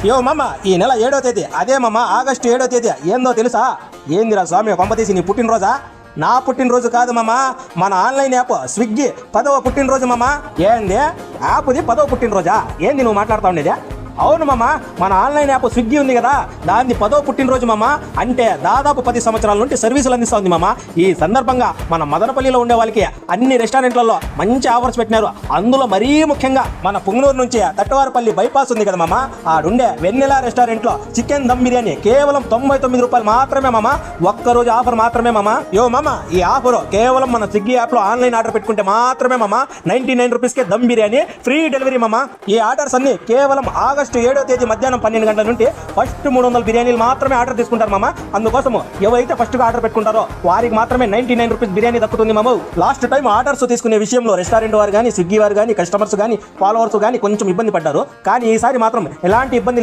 యో మామ, ఈ నెల 7వ తేదీ, అదే మామ ఆగస్టు 7వ తేదీ ఏందో తెలుసా? ఏందిరా స్వామి, కొంపతీసి నీ పుట్టినరోజా? నా పుట్టినరోజు కాదు మామ, మన ఆన్లైన్ యాప్ స్విగ్గీ 10వ పుట్టినరోజు మామ. ఏంది యాప్ది 10వ పుట్టినరోజా? ఏంది నువ్వు మాట్లాడుతూ ఉండేది? అవును మామ, మన ఆన్లైన్ యాప్ స్విగ్గీ ఉంది కదా, దాన్ని 10వ పుట్టినరోజు మామ. అంటే దాదాపు 10 సంవత్సరాల నుండి సర్వీసులు అందిస్తూ ఉంది మామ. ఈ సందర్భంగా మన మదనపల్లిలో ఉండే వాళ్ళకి అన్ని రెస్టారెంట్లలో మంచి ఆఫర్స్ పెట్టినారు. అందులో మరీ ముఖ్యంగా మన పుంగనూరు నుంచి తట్టవారపల్లి బైపాస్ ఉంది కదా మామ, ఆడుండే వెన్నెల రెస్టారెంట్లో చికెన్ దమ్ బిర్యానీ కేవలం 99 రూపాయలు మాత్రమే మామ. ఒక్కరోజు ఆఫర్ మాత్రమే మామ. యో మామ, ఈ ఆఫర్ కేవలం మన స్విగ్గీ యాప్లో ఆన్లైన్ ఆర్డర్ పెట్టుకుంటే మాత్రమే మామ. 99 రూపీస్కే దమ్ బిర్యానీ ఫ్రీ డెలివరీ మామ. ఈ ఆర్డర్స్ అన్ని కేవలం ఆగస్టు 7వ తేదీ మధ్యాహ్నం 12 గంటల నుండి ఫస్ట్ 300 బిర్యానీలు మాత్రమే ఆర్డర్ తీసుకుంటారు మామ. అందుకోసము ఎవరైతే ఫస్ట్గా ఆర్డర్ పెట్టుకుంటారో వారికి మాత్రమే 99 రూపీస్ బిర్యానీ దక్కుతుంది మామ. లాస్ట్ టైం ఆర్డర్స్ తీసుకునే విషయంలో రెస్టారెంట్ వారు కానీ, స్విగ్గీ వారు కానీ, కస్టమర్స్ కానీ, ఫాలోవర్స్ కానీ కొంచెం ఇబ్బంది పడ్డారు. కానీ ఈసారి మాత్రం ఎలాంటి ఇబ్బంది